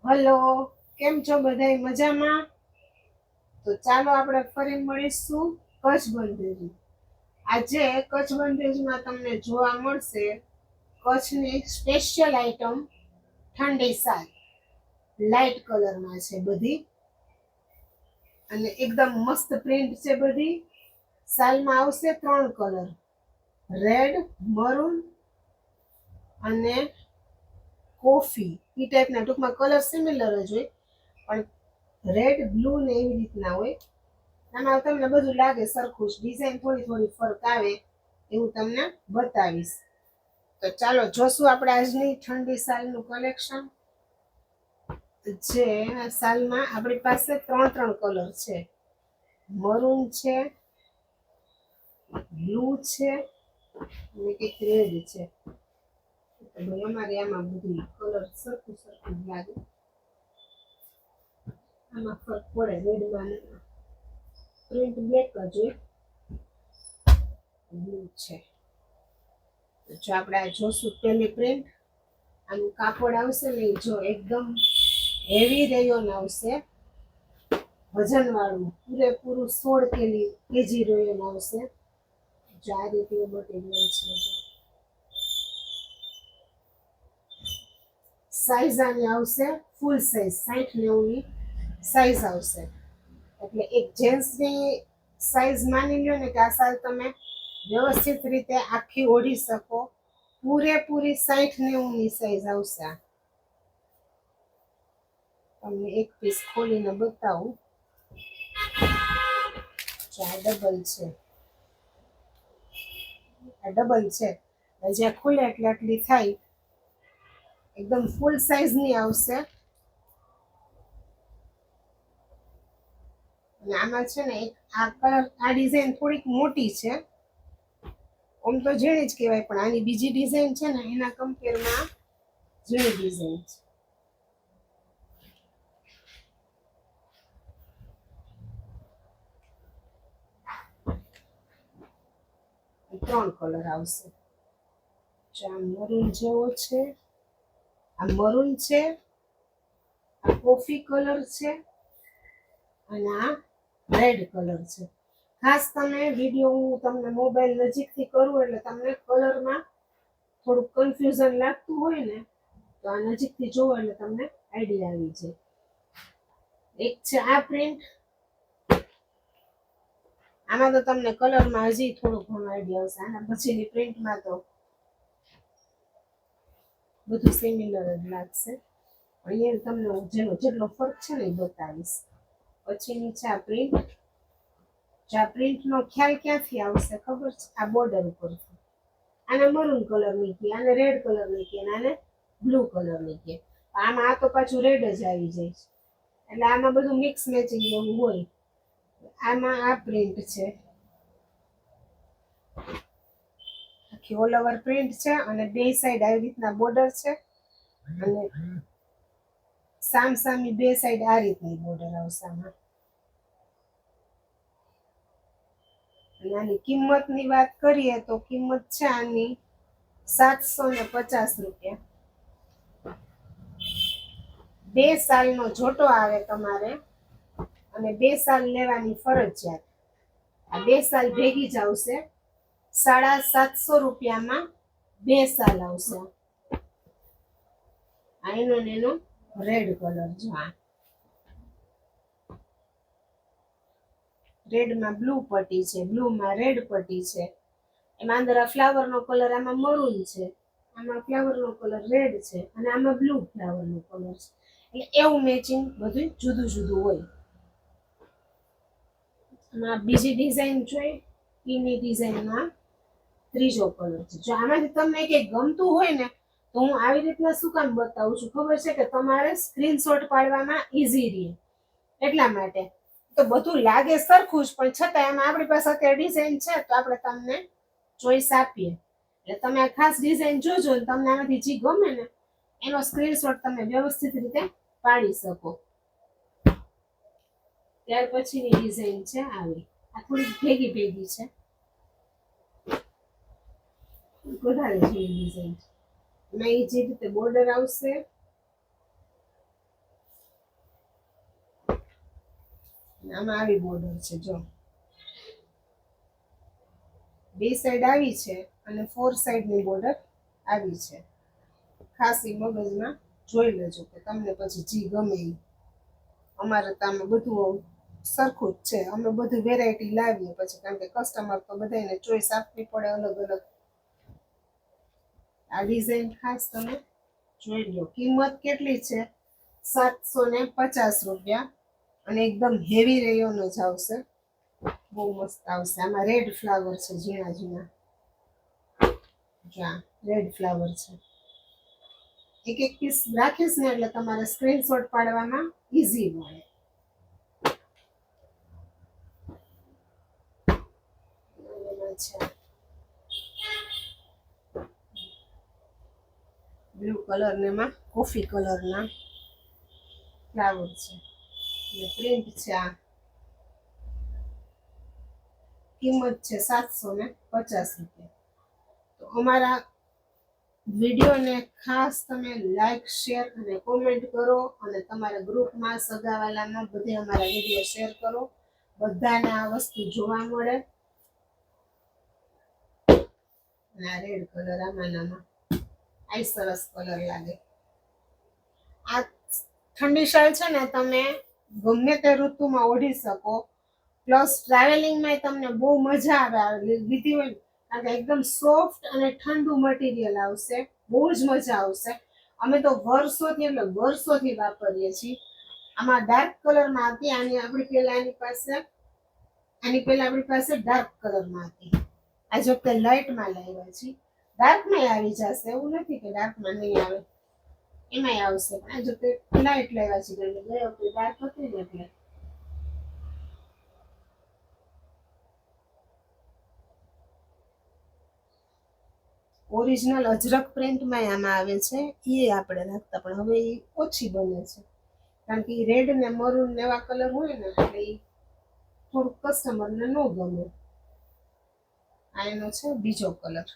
Hello, કેમ છો બધાય મજામાં? તો ચાલો આપણે ફરી મળીશું કચ્છ બંધેજ. આજે કચ્છ બંધેજમાં તમને જોવા મળશે કચ્છની સ્પેશિયલ આઈટમ ઠંડી સાલ. લાઇટ કલરમાં છે બધી અને એકદમ મસ્ત પ્રિન્ટ છે બધી. સાલમાં આવશે 3 કલર, રેડ, મરૂન અને કોફી. ઈ ટાઈપના ટૂંકમાં કલર સિમિલર જ હોય, પણ રેડ, બ્લુ ને એવી રીતના હોય. આમાં તમને બધું લાગે સરખું જ, ડિઝાઇન થોડી થોડી ફરક આવે એવું તમને બતાવીશ. તો ચાલો જોશું આપણે આજની ઠંડી સાલનું કલેક્શન. જે સાલમાં આપણી પાસે 3 કલર છે, મરૂન છે, બ્લુ છે અને એક રેડ છે. અમારે આમાં બધી કલર સરખું સરખું લાગે, આમાં ફરક પડે. રેડમાં પ્રિન્ટ બ્લેક જ હોય, બ્લુ છે. જો આપણે આ જોશું પેલી પ્રિન્ટ, આનું કાપડ આવશે ને જો એકદમ હેવી રેયોન આવશે, વજન વાળું પૂરેપૂરું 16 કેજી રેયોન આવશે. જો આ રીતે મટીરિયલ છે. સાઈઝ આની આવશે ફૂલ સાઈઝ, 60-90 ની સાઈઝ આવશે. એટલે એક જેન્ટ્સની સાઈઝ માની લ્યો ને કે આ સાલ તમે વ્યવસ્થિત રીતે આખી ઓઢી શકો. પૂરેપૂરી 60-90 ની સાઈઝ આવશે. તમને એક પીસ ખોલીને બતાવું. આ ડબલ છે, આ ડબલ છે. જ્યાં ખુલે એટલે આટલી થાય. એકદમ ફૂલ સાઈઝ ની આવશે. અને આમાં છે ને એક આ કલર, આ ડિઝાઇન થોડીક મોટી છે. આમ તો ઝીણી જ કહેવાય, પણ આની બીજી ડિઝાઇન છે ને એના કમ્પેરમાં ઝીણી ડિઝાઇન છે. 3 કલર આવશે. આ મરૂન જેવો છે, આ મરૂન છે, આ કોફી કલર છે અને આ રેડ કલર છે. ખાસ તમે વિડીયો હું તમને મોબાઈલ નજીકથી કરું એટલે તમને કલરમાં થોડુંક કન્ફ્યુઝન લાગતું હોય ને તો આ નજીકથી જોવો એટલે તમને આઈડિયા આવી જાય. એક છે આ પ્રિન્ટ, આમાં તો તમને કલરમાં હજી થોડું ઘણું આઈડિયા આવશે. આના પછીની પ્રિન્ટમાં તો બધું સિમિલર જ લાગશે. અહીંયા તમને જેનો જેટલો ફરક છે ને એ બતાવીશ. પછીની છે આ પ્રિન્ટ. આ પ્રિન્ટનો ખ્યાલ ક્યાંથી આવશે ખબર છે? આ બોર્ડર ઉપરથી. આને મરૂન કલરની કે, આને રેડ કલરની કે, આને બ્લુ કલરની કે. આમાં આ તો પાછું રેડ જ આવી જાય છે, એટલે આમાં બધું મિક્સ મેચિંગ એવું હોય. આમાં આ પ્રિન્ટ છે, આખી ઓલ ઓવર પ્રિન્ટ છે અને બે સાઈડ આવી રીતના બોર્ડર છે અને સામસામી બે સાઈડ આ રીતની બોર્ડર આવશે આમાં. અને આની કિંમતની વાત કરીએ તો કિંમત છે આની 750 રૂપિયા. 2 સાલનો જોટો આવે તમારે અને 2 સાલ લેવાની ફરજિયાત. આ 2 સાલ ભેગી જ આવશે. 750 રૂપિયામાં 2 સાલ આવશે. આ એનો ને એનો રેડ કલર. જો આ રેડમાં બ્લુ પટ્ટી છે, બ્લુમાં રેડ પટ્ટી છે. એમાં અંદર આ ફ્લાવરનો કલર, આમાં મરૂન છે, આમાં ફ્લાવરનો કલર રેડ છે અને આમાં બ્લુ ફ્લાવરનો કલર છે. એટલે એવું મેચિંગ બધું જુદું જુદું હોય. આમાં બીજી ડિઝાઇન જોઈ, એની ડિઝાઇનમાં 3જો કલર છે. જો આમાંથી તમને કંઈક ગમતું હોય ને તો હું આવી રીતના શું કામ બતાવું છું ખબર છે? કે તમારે સ્ક્રીનશોટ પાડવામાં ઈઝી રહે એટલા માટે. તો બધું લાગે સરખું જ, પણ છતાં એમાં આપણી પાસે અત્યારે ડિઝાઇન છે તો આપણે તમને ચોઈસ આપીએ. એટલે તમે આ ખાસ ડિઝાઇન જોજો ને તમને આમાંથી જે ગમે ને એનો સ્ક્રીનશોટ તમે વ્યવસ્થિત રીતે પાડી શકો. ત્યાર પછીની ડિઝાઇન છે આવી. આ થોડી ભેગી ભેગી છે, વધારે જેવી ડિઝાઇન છે. એમાં એ જે રીતે બોર્ડર આવશે આમાં આવી બોર્ડર છે, જો બે સાઈડ આવી છે અને 4 સાઈડની બોર્ડર આવી છે. ખાસ ઈ મગજમાં જોઈ લેજો કે તમને પછી જી ગમે ઈ. અમારે તો આમાં બધું સરખું જ છે, અમે બધું વેરાયટી લાવીએ પછી, કારણ કે કસ્ટમર તો બધાને ચોઈસ આપવી પડે અલગ અલગ. આ ડિઝાઇન ખાસ તમે જોઈ લો. કિંમત કેટલી છે? 750 રૂપિયા. અને એકદમ હેવી રેયોન જ આવશે, બહુ મસ્ત આવશે. આમાં રેડ ફ્લાવર છે, ઝીણા ઝીણા, જ્યાં રેડ ફ્લાવર છે. એક એક પીસ રાખીશ ને એટલે તમારે સ્ક્રીનશોટ પાડવામાં ઈઝી મળે. બ્લુ કલર ને એમાં કોફી કલરના ફ્લાવર છે અને પ્રિન્ટ છે. આ કિંમત છે 750 રૂપિયા. તો અમારા વિડીયોને ખાસ તમે લાઈક, શેર અને કોમેન્ટ કરો અને તમારા ગ્રુપમાં, સગાવાલામાં બધે અમારા વિડીયો શેર કરો. બધાને આ વસ્તુ જોવા મળે. આ રેડ કલર આમાં આ સરસ કલર લાગે. આ ઠંડી શાલ છે ને, તમે ગમે તે ઋતુમાં ઓઢી શકો. પ્લસ ટ્રાવેલિંગમાં તમને બહુ મજા આવે લીધી હોય, કારણ કે એકદમ સોફ્ટ અને ઠંડુ મટીરિયલ આવશે, બહુ જ મજા આવશે. અમે તો વર્ષોથી વાપરીએ છીએ. આમાં ડાર્ક કલરમાં હતી, આપણી પહેલા આપણી પાસે ડાર્ક કલરમાં હતી. આ જો કે લાઇટમાં લાવ્યા છીએ. ડાર્કમાં આવી જશે, એવું નથી કે ડાર્કમાં નહીં આવે, એમાંય આવશે. આ જો કે લાઇટ લાવ્યા છીએ, એટલે ગયો કે ડાર્ક હતી ને એટલે. ઓરિજિનલ અજરક પ્રિન્ટમાં આમાં આવે છે, એ આપણે રાખતા, પણ હવે એ ઓછી બને છે, કારણ કે રેડ ને મરૂન ને એવા કલર હોય ને, એટલે એ થોડુંક કસ્ટમરને ન ગમે. આ એનો છે બીજો કલર.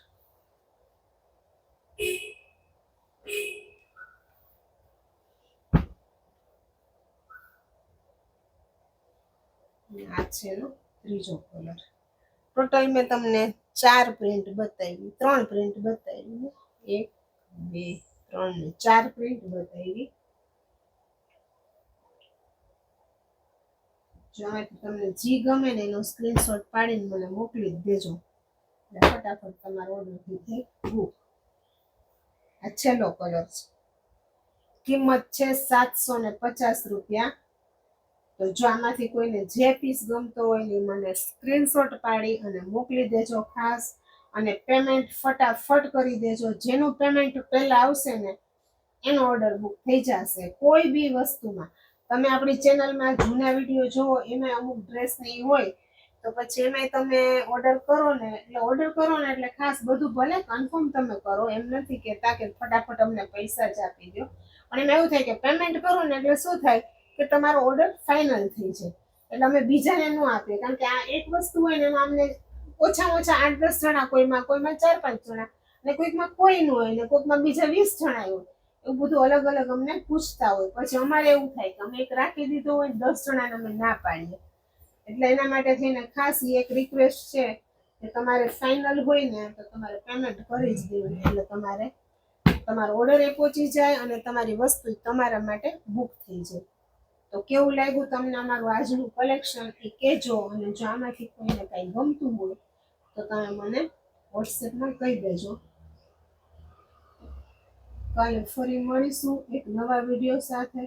આ છે એનો ત્રીજો કલર. ટોટલ મેં તમને 4 પ્રિન્ટ બતાવી, 3 પ્રિન્ટ બતાવી, 1 2 3 ને 4 પ્રિન્ટ બતાવી. જો તમને જી ગમે ને એનો સ્ક્રીનશોટ પાડીને મને મોકલી દેજો, એટલે ફટાફટ તમારો ઓર્ડર થઈ જાય બુક. આ છેલ્લો કલર છે. કિંમત છે 750 રૂપિયા. તો જો આમાંથી કોઈને જે પીસ ગમતો હોય ને મને સ્ક્રીનશોટ પાડી અને મોકલી દેજો ખાસ. અને પેમેન્ટ ફટાફટ કરી દેજો. જેનું પેમેન્ટ પહેલા આવશે ને એનો ઓર્ડર બુક થઈ જશે. કોઈ બી વસ્તુમાં તમે આપણી ચેનલમાં જૂના વિડીયો જોવો, એમાં અમુક ડ્રેસ ને એ હોય, તો પછી એમાંય તમે ઓર્ડર કરો ને એટલે ખાસ બધું ભલે કન્ફર્મ તમે કરો, એમ નથી કહેતા કે ફટાફટ અમને પૈસા જ આપી દો, પણ એમાં એવું થાય કે પેમેન્ટ કરો ને એટલે શું થાય કે તમારો ઓર્ડર ફાઇનલ થઈ જાય. એટલે અમે બીજાને ન આપીએ, કારણ કે આ એક વસ્તુ હોય ને એમાં અમને ઓછામાં ઓછા 8-10 જણા, કોઈમાં 4-5 જણા, અને કોઈકમાં કોઈ ન હોય, ને કોઈકમાં બીજા 20 જણા હોય, એવું બધું અલગ અલગ અમને પૂછતા હોય. પછી અમારે એવું થાય કે અમે એક રાખી દીધો હોય, 10 જણાને અમે ના પાડીએ. એટલે એના માટે થઈને ખાસ એક રિક્વેસ્ટ છે કે તમારે ફાઇનલ હોય ને તો તમારે પેમેન્ટ કરી જ દેવું, એટલે તમારો ઓર્ડર એ પહોંચી જાય અને તમારી વસ્તુ તમારા માટે બુક થઈ જાય. તો કેવું લાગ્યું તમને અમારું આજનું કલેક્શન એ કહેજો. અને જો આમાંથી કોઈને કાંઈ ગમતું હોય તો તમે મને વોટ્સએપમાં કહી દેજો. કાલે ફરી મળીશું એક નવા વિડીયો સાથે.